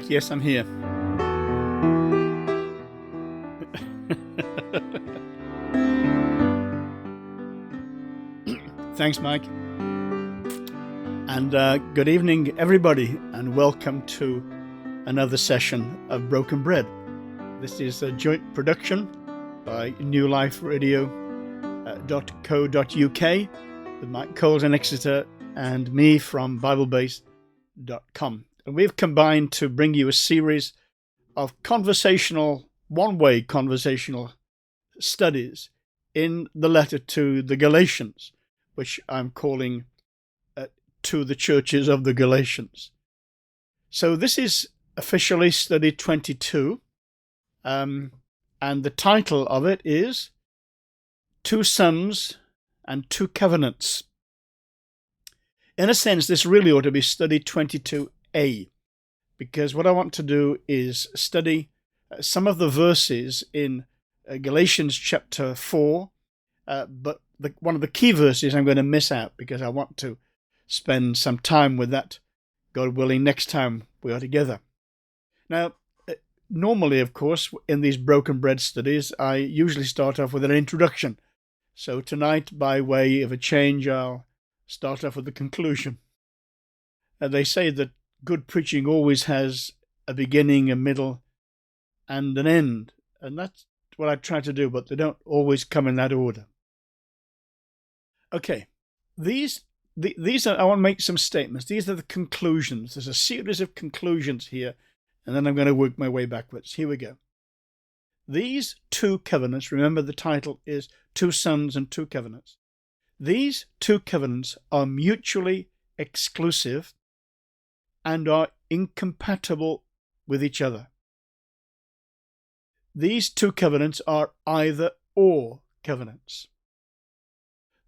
Mike. Yes, I'm here. Thanks, Mike. And good evening, everybody, and welcome to another session of Broken Bread. This is a joint production by newliferadio.co.uk with Mike Coles in Exeter and me from BibleBase.com. And we've combined to bring you a series of one-way conversational studies in the letter to the Galatians, which I'm calling To the Churches of the Galatians. So this is officially study 22, and the title of it is Two Sons and Two Covenants. In a sense, this really ought to be study 22A, because what I want to do is study some of the verses in Galatians chapter 4, but one of the key verses I'm going to miss out because I want to spend some time with that, God willing, next time we are together. Now, normally, of course, in these Broken Bread studies, I usually start off with an introduction. So tonight, by way of a change, I'll start off with the conclusion. They say that good preaching always has a beginning, a middle, and an end. And that's what I try to do, but they don't always come in that order. Okay, these are, I want to make some statements. These are the conclusions. There's a series of conclusions here, and then I'm going to work my way backwards. Here we go. These two covenants, remember the title is Two Sons and Two Covenants. These two covenants are mutually exclusive and are incompatible with each other. These two covenants are either or covenants.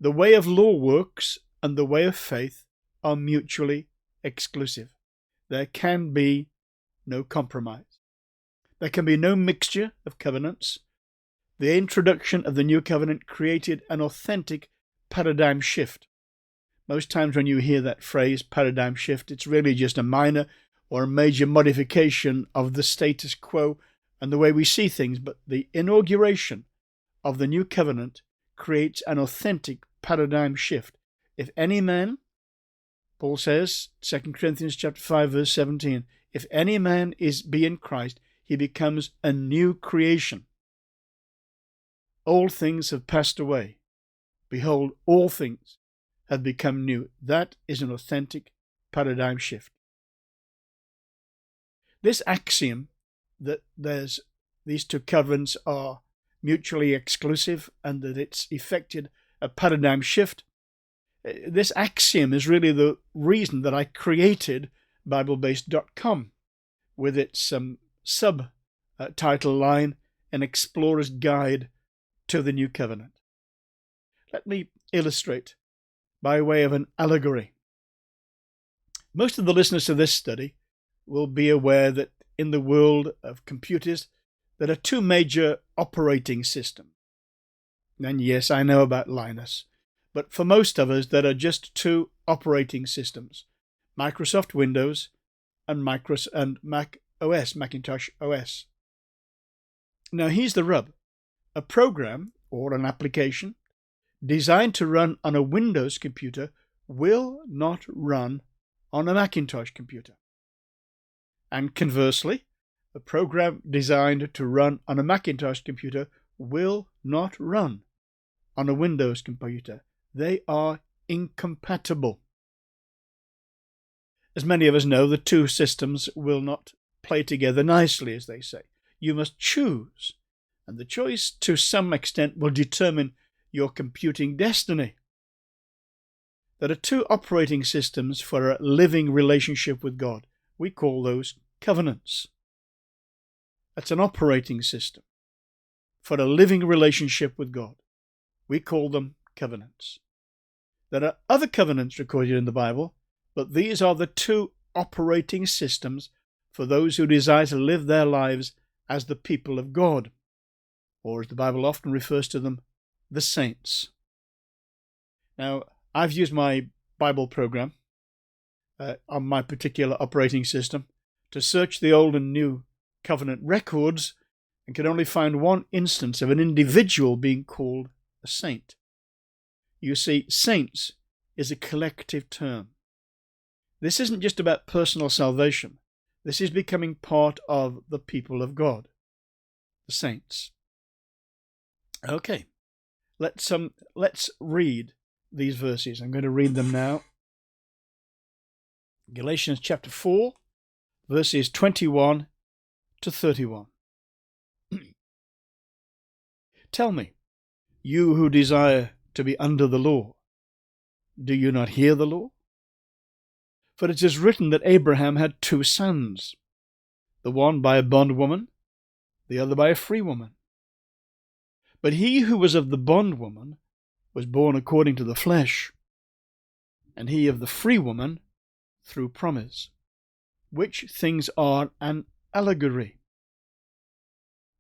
The way of law works and the way of faith are mutually exclusive. There can be no compromise. There can be no mixture of covenants. The introduction of the new covenant created an authentic paradigm shift. Most times when you hear that phrase, paradigm shift, it's really just a minor or a major modification of the status quo and the way we see things. But the inauguration of the new covenant creates an authentic paradigm shift. If any man, Paul says, 2 Corinthians chapter 5, verse 17, if any man be in Christ, he becomes a new creation. All things have passed away. Behold, all things have become new. That is an authentic paradigm shift. This axiom that these two covenants are mutually exclusive and that it's effected a paradigm shift, this axiom is really the reason that I created BibleBase.com with its subtitle line, An Explorer's Guide to the New Covenant. Let me illustrate by way of an allegory. Most of the listeners to this study will be aware that in the world of computers, there are two major operating systems. And yes, I know about Linus, but for most of us, there are just two operating systems, Microsoft Windows and Mac OS, Macintosh OS. Now, here's the rub. A program or an application designed to run on a Windows computer will not run on a Macintosh computer. And conversely, a program designed to run on a Macintosh computer will not run on a Windows computer. They are incompatible. As many of us know, the two systems will not play together nicely, as they say. You must choose, and the choice to some extent will determine your computing destiny. There are two operating systems for a living relationship with God. We call those covenants. That's an operating system for a living relationship with God. We call them covenants. There are other covenants recorded in the Bible, but these are the two operating systems for those who desire to live their lives as the people of God, or as the Bible often refers to them, the saints. Now, I've used my Bible program on my particular operating system to search the Old and New Covenant records and can only find one instance of an individual being called a saint. You see, saints is a collective term. This isn't just about personal salvation. This is becoming part of the people of God, the saints. Okay, let's read these verses. I'm going to read them now. Galatians chapter 4, verses 21 to 31. Tell me, you who desire to be under the law, do you not hear the law? For it is written that Abraham had 2 sons, the one by a bondwoman, the other by a free woman. But he who was of the bondwoman was born according to the flesh, and he of the free woman through promise, which things are an allegory.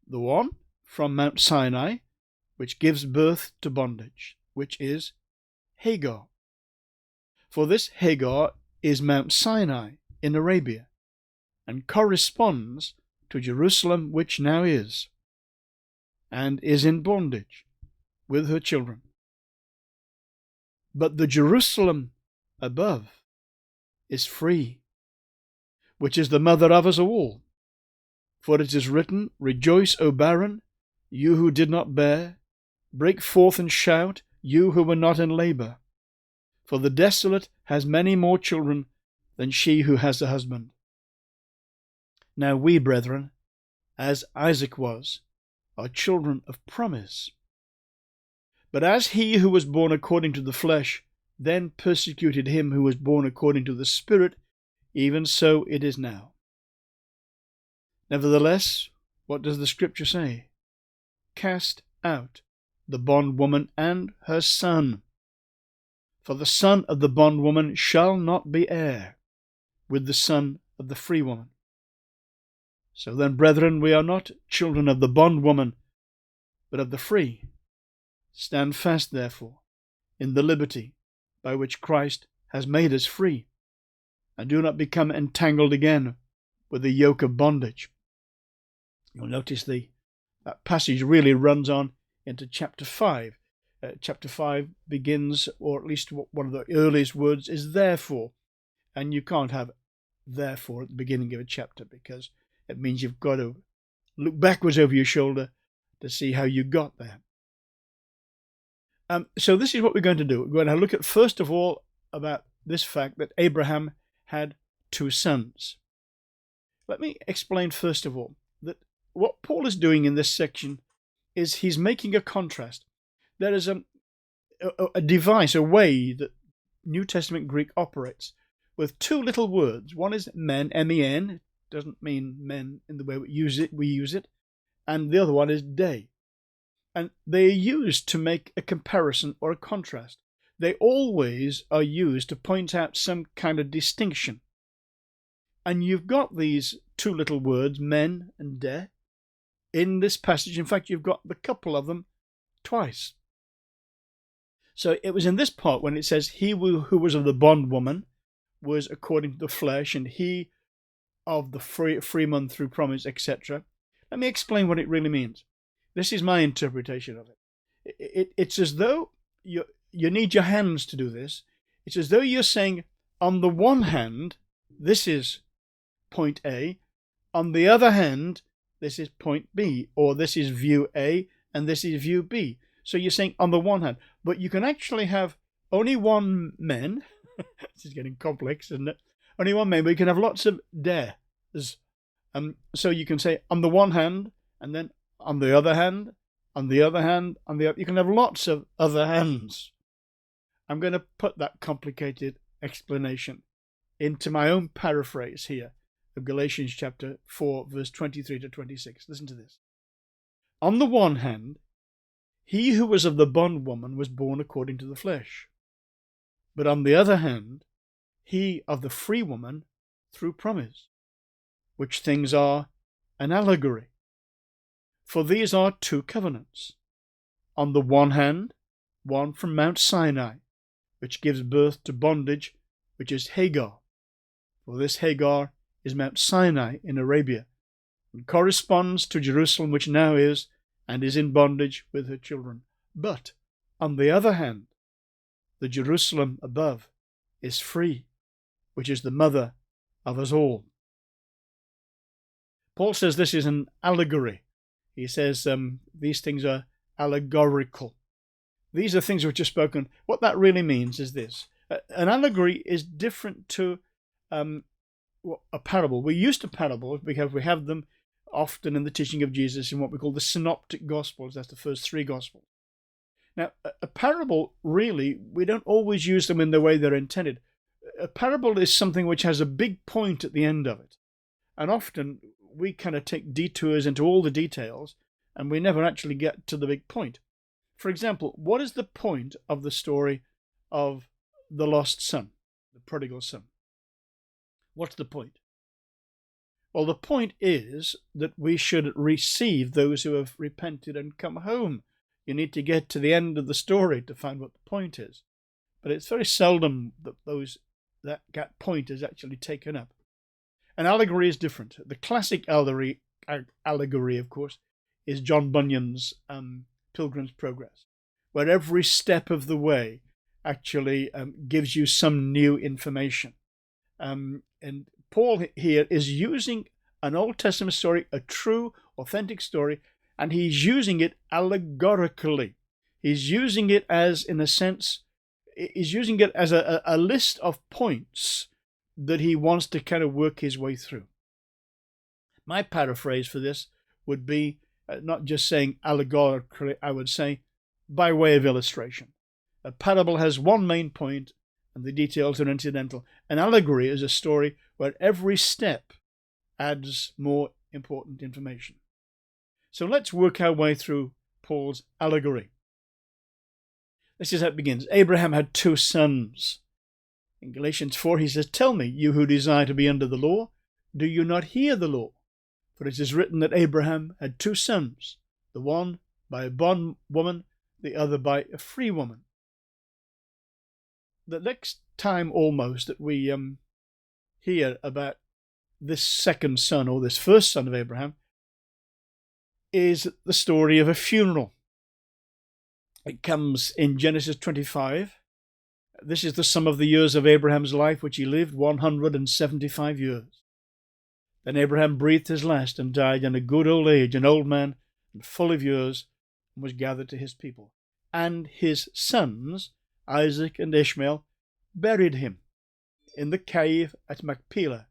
The one from Mount Sinai, which gives birth to bondage, which is Hagar. For this Hagar is Mount Sinai in Arabia, and corresponds to Jerusalem, which now is, and is in bondage with her children. But the Jerusalem above is free, which is the mother of us all. For it is written, Rejoice, O barren, you who did not bear. Break forth and shout, you who were not in labour. For the desolate has many more children than she who has a husband. Now we, brethren, as Isaac was, are children of promise. But as he who was born according to the flesh then persecuted him who was born according to the Spirit, even so it is now. Nevertheless, what does the Scripture say? Cast out the bondwoman and her son. For the son of the bondwoman shall not be heir with the son of the free woman. So then, brethren, we are not children of the bondwoman, but of the free. Stand fast, therefore, in the liberty by which Christ has made us free, and do not become entangled again with the yoke of bondage. You'll notice that passage really runs on into chapter 5. Chapter 5 begins, or at least one of the earliest words is therefore, and you can't have therefore at the beginning of a chapter, because it means you've got to look backwards over your shoulder to see how you got there. So this is what we're going to do. We're going to look at, first of all, about this fact that Abraham had 2 sons. Let me explain, first of all, that what Paul is doing in this section is he's making a contrast. There is a device, a way that New Testament Greek operates with 2 little words. One is men, M-E-N. It doesn't mean men in the way we use it. And the other one is day. And they are used to make a comparison or a contrast. They always are used to point out some kind of distinction. And you've got these 2 little words, men and de, in this passage. In fact, you've got the couple of them twice. So it was in this part when it says, he who was of the bondwoman was according to the flesh, and he of the freeman through promise, etc. Let me explain what it really means. This is my interpretation of it. It's as though you need your hands to do this. It's as though you're saying, on the one hand, this is point A. On the other hand, this is point B, or this is view A, and this is view B. So you're saying on the one hand, but you can actually have only one man. This is getting complex, isn't it? Only one man, but you can have lots of dares. So you can say on the one hand, and then on the other hand, on the other hand, on the other. You can have lots of other hands. I'm going to put that complicated explanation into my own paraphrase here of Galatians chapter 4, verse 23 to 26. Listen to this. On the one hand, he who was of the bondwoman was born according to the flesh. But on the other hand, he of the free woman through promise, which things are an allegory. For these are 2 covenants. On the one hand, one from Mount Sinai, which gives birth to bondage, which is Hagar. For this Hagar is Mount Sinai in Arabia, and corresponds to Jerusalem, which now is and is in bondage with her children. But, on the other hand, the Jerusalem above is free, which is the mother of us all. Paul says this is an allegory. He says these things are allegorical. These are things which are spoken. What that really means is this. An allegory is different to a parable. We're used to parables because we have them often in the teaching of Jesus in what we call the synoptic gospels. That's the first three gospels. Now, a parable, really, we don't always use them in the way they're intended. A parable is something which has a big point at the end of it. And often we kind of take detours into all the details and we never actually get to the big point. For example, what is the point of the story of the lost son, the prodigal son? What's the point? Well, the point is that we should receive those who have repented and come home. You need to get to the end of the story to find what the point is. But it's very seldom that that point is actually taken up. An allegory is different. The classic allegory, of course, is John Bunyan's Pilgrim's Progress, where every step of the way actually gives you some new information. And Paul here is using an Old Testament story, a true, authentic story, and he's using it allegorically. He's using it as, in a sense, he's using it as a list of points that he wants to kind of work his way through. My paraphrase for this would be not just saying allegorically, I would say by way of illustration. A parable has one main point and the details are incidental. An allegory is a story where every step adds more important information. So let's work our way through Paul's allegory. This is how it begins. Abraham had two sons. In Galatians 4 he says, "Tell me, you who desire to be under the law, do you not hear the law? For it is written that Abraham had two sons, the one by a bondwoman, the other by a free woman." The next time almost that we hear about this second son, or this first son of Abraham, is the story of a funeral. It comes in Genesis 25. This is the sum of the years of Abraham's life, which he lived, 175 years. Then Abraham breathed his last and died in a good old age, an old man and full of years, and was gathered to his people. And his sons, Isaac and Ishmael, buried him in the cave at Machpelah,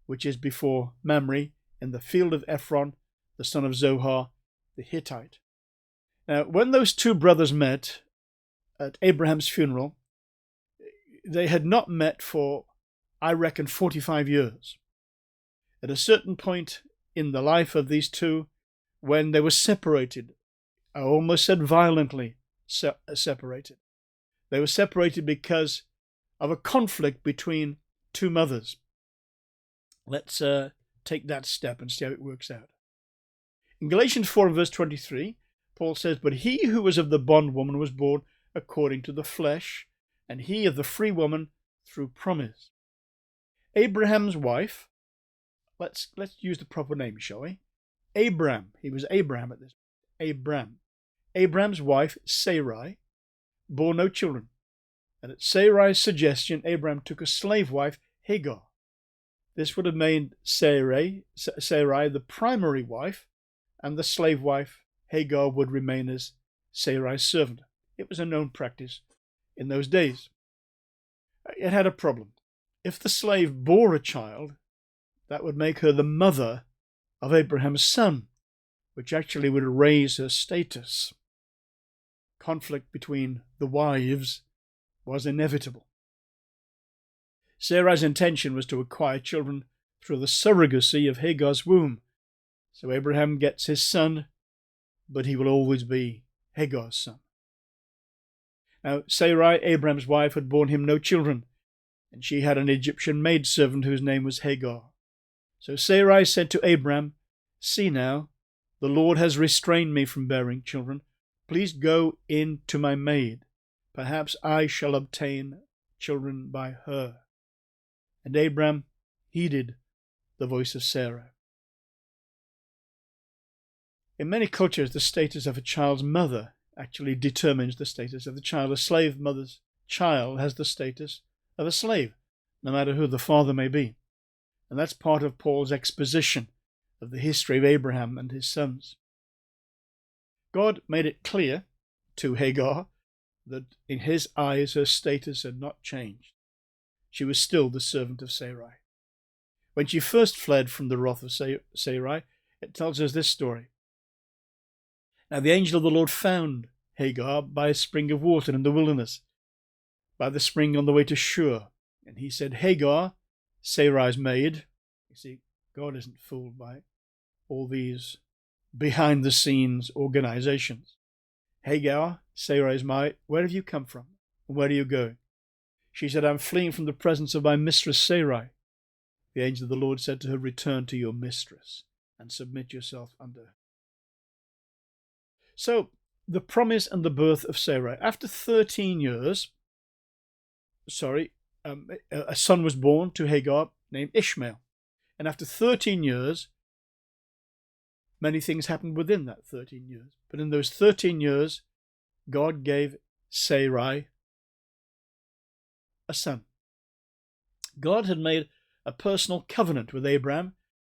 which is before Mamre, in the field of Ephron, the son of Zohar, the Hittite. Now, when those two brothers met at Abraham's funeral, they had not met for, I reckon, 45 years. At a certain point in the life of these two, when they were separated, I almost said violently separated. They were separated because of a conflict between two mothers. Let's take that step and see how it works out. In Galatians 4 verse 23, Paul says, "But he who was of the bondwoman was born according to the flesh, and he of the free woman through promise." Abraham's wife, let's use the proper name, shall we? Abram. He was Abraham at this. Abraham's wife, Sarai, bore no children. And at Sarai's suggestion, Abraham took a slave wife, Hagar. This would have made Sarai the primary wife, and the slave wife, Hagar, would remain as Sarai's servant. It was a known practice in those days. It had a problem. If the slave bore a child, that would make her the mother of Abraham's son, which actually would raise her status. Conflict between the wives was inevitable. Sarai's intention was to acquire children through the surrogacy of Hagar's womb. So Abraham gets his son, but he will always be Hagar's son. Now, Sarai, Abraham's wife, had borne him no children, and she had an Egyptian maidservant whose name was Hagar. So Sarai said to Abraham, "See now, the Lord has restrained me from bearing children. Please go in to my maid. Perhaps I shall obtain children by her." And Abraham heeded the voice of Sarah. In many cultures, the status of a child's mother actually determines the status of the child. A slave mother's child has the status of a slave, no matter who the father may be. And that's part of Paul's exposition of the history of Abraham and his sons. God made it clear to Hagar that in his eyes her status had not changed. She was still the servant of Sarai. When she first fled from the wrath of Sarai, it tells us this story. Now the angel of the Lord found Hagar by a spring of water in the wilderness, by the spring on the way to Shur. And he said, Hagar, Sarai's maid. You see, God isn't fooled by all these behind-the-scenes organizations. Hagar, Sarai's maid, where have you come from? And where are you going? She said, I'm fleeing from the presence of my mistress Sarai. The angel of the Lord said to her, return to your mistress and submit yourself unto her. So, the promise and the birth of Sarai. After 13 years, a son was born to Hagar named Ishmael. And after 13 years, many things happened within that 13 years. But in those 13 years, God gave Sarai a son. God had made a personal covenant with Abraham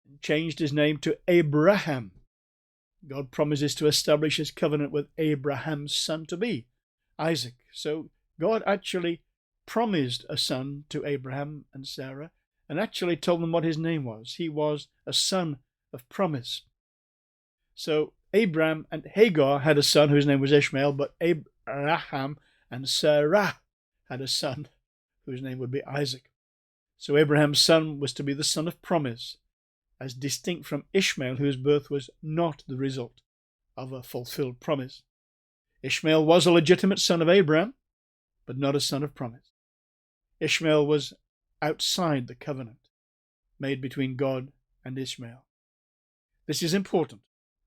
and changed his name to Abraham. God promises to establish his covenant with Abraham's son to be Isaac. So God actually promised a son to Abraham and Sarah and actually told them what his name was. He was a son of promise. So Abraham and Hagar had a son whose name was Ishmael, but Abraham and Sarah had a son whose name would be Isaac. So Abraham's son was to be the son of promise, as distinct from Ishmael, whose birth was not the result of a fulfilled promise. Ishmael was a legitimate son of Abraham, but not a son of promise. Ishmael was outside the covenant made between God and Ishmael. This is important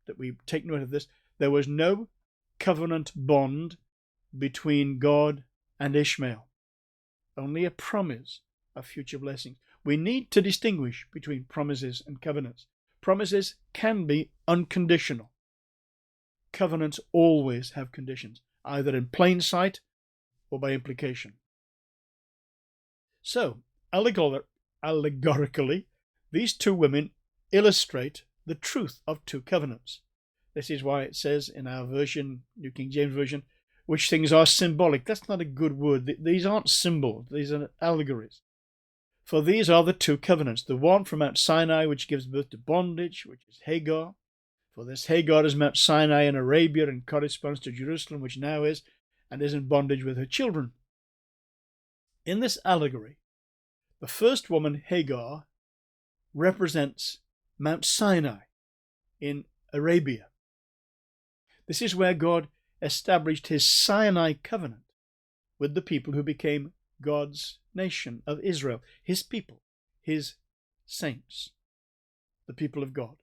that we take note of this. There was no covenant bond between God and Ishmael, only a promise of future blessings. We need to distinguish between promises and covenants. Promises can be unconditional. Covenants always have conditions, either in plain sight or by implication. So, allegorically, these two women illustrate the truth of two covenants. This is why it says in our version, New King James Version, which things are symbolic. That's not a good word. These aren't symbols. These are allegories. For these are the two covenants, the one from Mount Sinai, which gives birth to bondage, which is Hagar. For this Hagar is Mount Sinai in Arabia and corresponds to Jerusalem, which now is, and is in bondage with her children. In this allegory, the first woman, Hagar, represents Mount Sinai in Arabia. This is where God established his Sinai covenant with the people who became God's nation of Israel, his people, his saints, the people of God.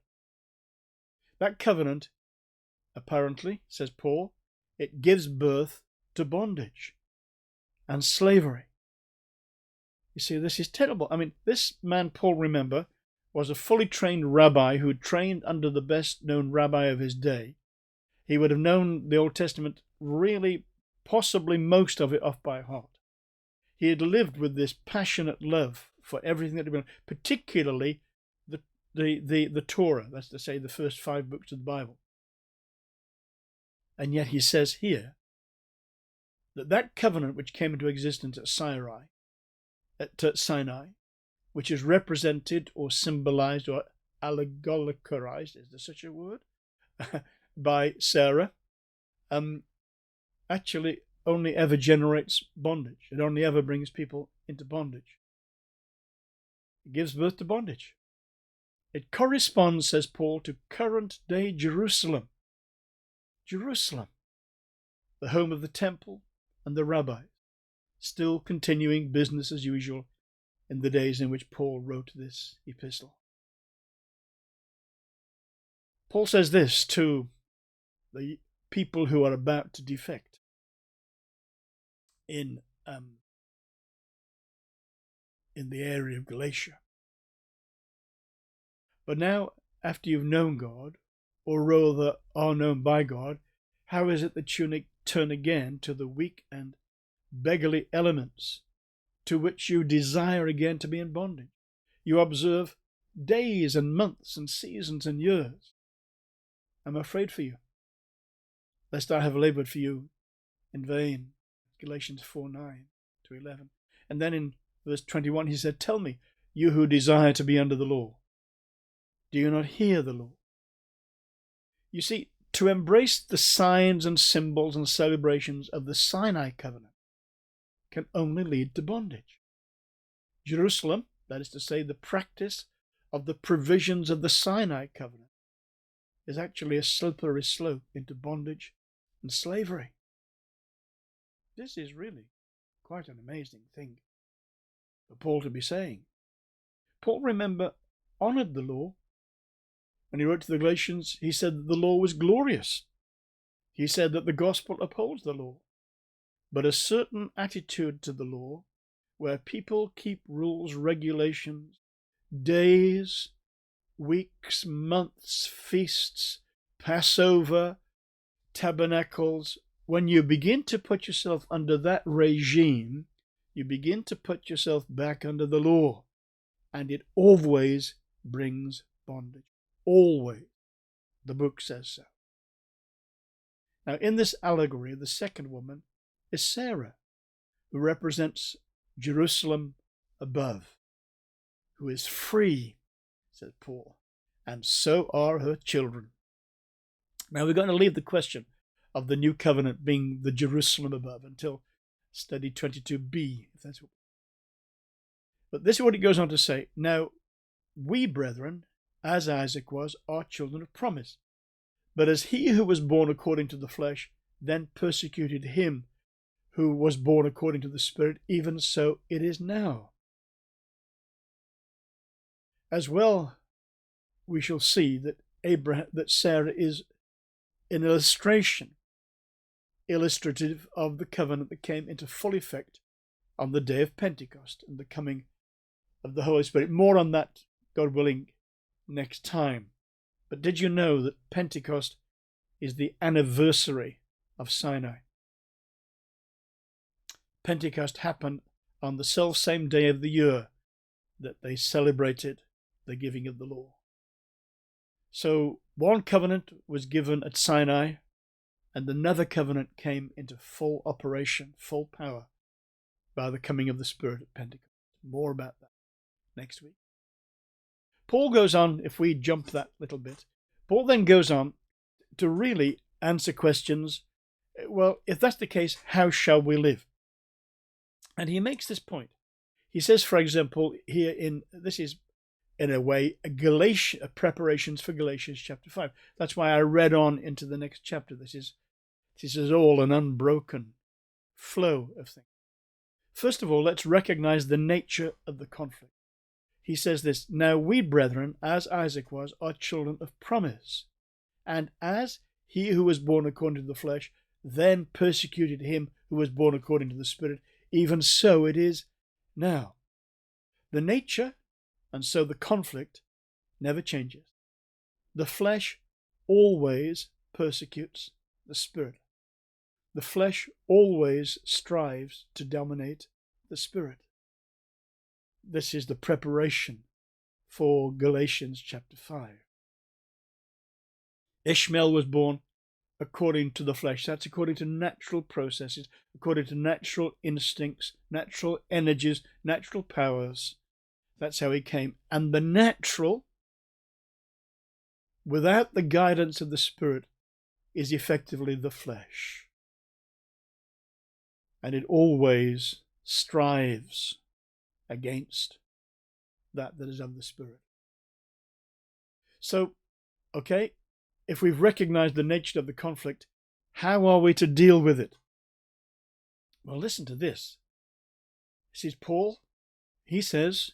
That covenant, apparently, says Paul, it gives birth to bondage and slavery. You see, this is terrible. I mean, this man, Paul, remember, was a fully trained rabbi who trained under the best known rabbi of his day. He would have known the Old Testament really, possibly most of it off by heart. He had lived with this passionate love for everything that had been, particularly the Torah, that's to say the first 5 books of the Bible. And yet he says here that covenant which came into existence at Sinai, which is represented or symbolized or allegorized, is there such a word, by Sarah, actually only ever generates bondage. It only ever brings people into bondage. It gives birth to bondage. It corresponds, says Paul, to current day Jerusalem. Jerusalem, the home of the temple and the rabbis, still continuing business as usual in the days in which Paul wrote this epistle. Paul says this to the people who are about to defect in the area of Galatia. But now, after you've known God, or rather are known by God, how is it that you turn again to the weak and beggarly elements to which you desire again to be in bondage? You observe days and months and seasons and years. I'm afraid for you, lest I have labored for you in vain. Galatians 4:9-11. And then in verse 21 he said, tell me, you who desire to be under the law, do you not hear the law? You see, to embrace the signs and symbols and celebrations of the Sinai covenant can only lead to bondage. Jerusalem, that is to say, the practice of the provisions of the Sinai covenant, is actually a slippery slope into bondage and slavery. This is really quite an amazing thing for Paul to be saying. Paul, remember, honored the law. When he wrote to the Galatians, he said that the law was glorious. He said that the gospel upholds the law. But a certain attitude to the law, where people keep rules, regulations, days, weeks, months, feasts, Passover, tabernacles, when you begin to put yourself under that regime, you begin to put yourself back under the law, and it always brings bondage. Always. The book says so. Now, in this allegory, the second woman is Sarah, who represents Jerusalem above, who is free, said Paul, and so are her children. Now, we're going to leave the question of the new covenant being the Jerusalem above until study 22b, if that's what. But this is what it goes on to say. Now, we, brethren, as Isaac was, are children of promise. But as he who was born according to the flesh then persecuted him who was born according to the Spirit, even so it is now. As well, we shall see that Sarah is an illustration, illustrative of the covenant that came into full effect on the day of Pentecost and the coming of the Holy Spirit. More on that, God willing, next time. But did you know that Pentecost is the anniversary of Sinai? Pentecost happened on the self-same day of the year that they celebrated the giving of the law. So one covenant was given at Sinai, and another covenant came into full operation, full power, by the coming of the Spirit at Pentecost. More about that next week. Paul goes on, if we jump that little bit, Paul then goes on to really answer questions. Well, if that's the case, how shall we live? And he makes this point. He says, for example, here this is in a way preparations for Galatians chapter 5. That's why I read on into the next chapter. This is all an unbroken flow of things. First of all, let's recognize the nature of the conflict. He says this, now we, brethren, as Isaac was, are children of promise. And as he who was born according to the flesh then persecuted him who was born according to the Spirit, even so it is now. The nature, and so the conflict, never changes. The flesh always persecutes the Spirit. The flesh always strives to dominate the Spirit. This is the preparation for Galatians chapter 5. Ishmael was born according to the flesh. That's according to natural processes, according to natural instincts, natural energies, natural powers. That's how he came. And the natural, without the guidance of the Spirit, is effectively the flesh. And it always strives against that is of the Spirit. So, okay, if we've recognized the nature of the conflict, how are we to deal with it? Well, listen to this. This is Paul. He says,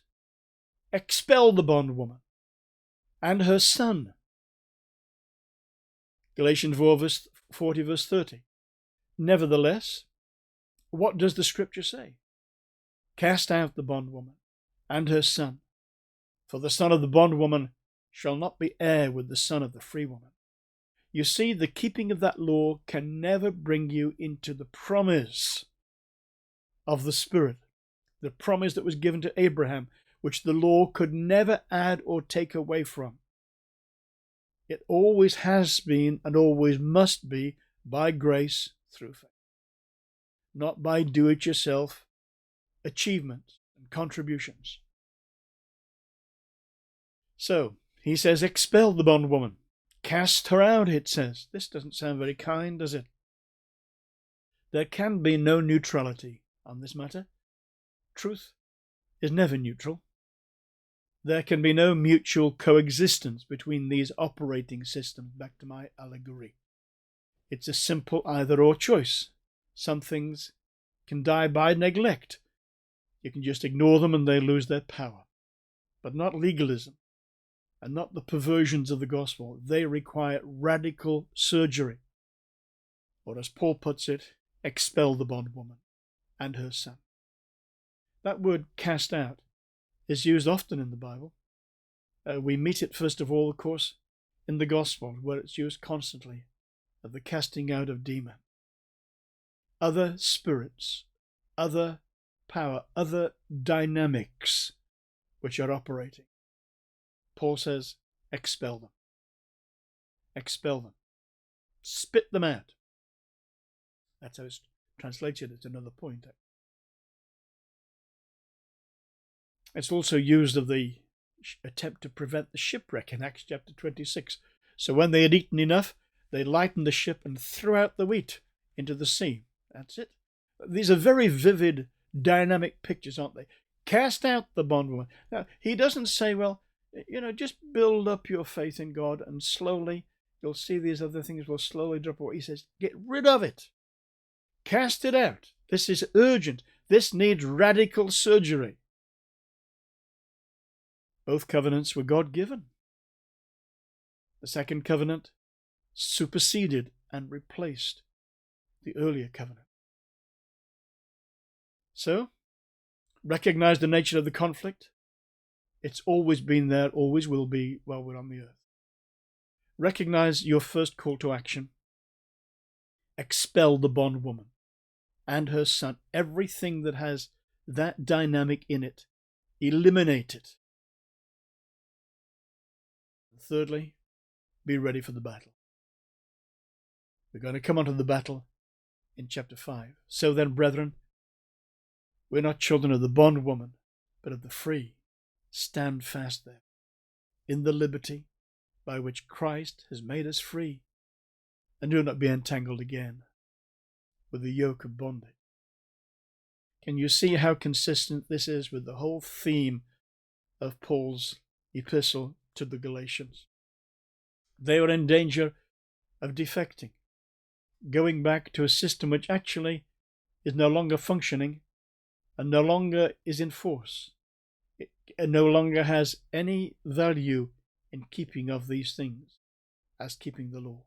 expel the bondwoman and her son. Galatians 40, verse 30. Nevertheless, what does the scripture say? Cast out the bondwoman and her son, for the son of the bondwoman shall not be heir with the son of the free woman. You see, the keeping of that law can never bring you into the promise of the Spirit, the promise that was given to Abraham, which the law could never add or take away from. It always has been and always must be by grace through faith, not by do-it-yourself achievements and contributions. So, he says, expel the bondwoman. Cast her out, it says. This doesn't sound very kind, does it? There can be no neutrality on this matter. Truth is never neutral. There can be no mutual coexistence between these operating systems, back to my allegory. It's a simple either-or choice. Some things can die by neglect. You can just ignore them and they lose their power. But not legalism, and not the perversions of the gospel. They require radical surgery. Or as Paul puts it, expel the bondwoman and her son. That word cast out is used often in the Bible. We meet it, first of all, of course, in the gospel, where it's used constantly, of the casting out of demons. Other spirits, other power, other dynamics which are operating. Paul says, expel them. Expel them. Spit them out. That's how it's translated at another point. It's also used of the attempt to prevent the shipwreck in Acts chapter 26. So when they had eaten enough, they lightened the ship and threw out the wheat into the sea. That's it. These are very vivid, dynamic pictures, aren't they? Cast out the bondwoman. Now, he doesn't say, well, just build up your faith in God and slowly you'll see these other things will slowly drop away. He says, get rid of it. Cast it out. This is urgent. This needs radical surgery. Both covenants were God-given. The second covenant superseded and replaced the earlier covenant. So, recognize the nature of the conflict. It's always been there, always will be while we're on the earth. Recognize your first call to action. Expel the bondwoman and her son. Everything that has that dynamic in it, eliminate it. Thirdly, be ready for the battle. We're going to come onto the battle in chapter 5. So then, brethren, we're not children of the bondwoman, but of the free. Stand fast then, in the liberty by which Christ has made us free, and do not be entangled again with the yoke of bondage. Can you see how consistent this is with the whole theme of Paul's epistle to the Galatians? They were in danger of defecting, going back to a system which actually is no longer functioning and no longer is in force. It no longer has any value in keeping of these things as keeping the law.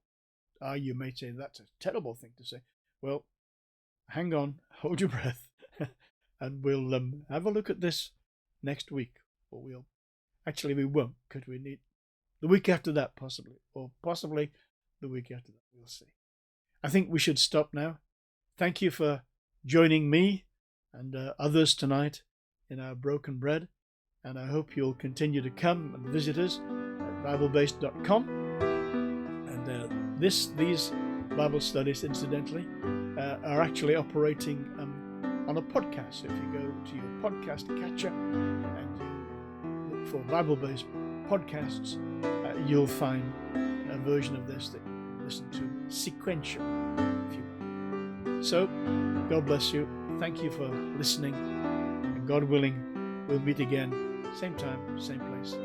You may say that's a terrible thing to say. Well, hang on, hold your breath, and we'll have a look at this next week. Or we won't, because we need the week after that possibly, or possibly the week after that. We'll see. I think we should stop now. Thank you for joining me and others tonight in our broken bread, and I hope you'll continue to come and visit us at biblebased.com. And these Bible studies, incidentally, are actually operating on a podcast. So if you go to your podcast catcher and you look for Bible-based podcasts, you'll find a version of this that you listen to sequential, if you will. So, God bless you. Thank you for listening. And God willing, we'll meet again, same time, same place.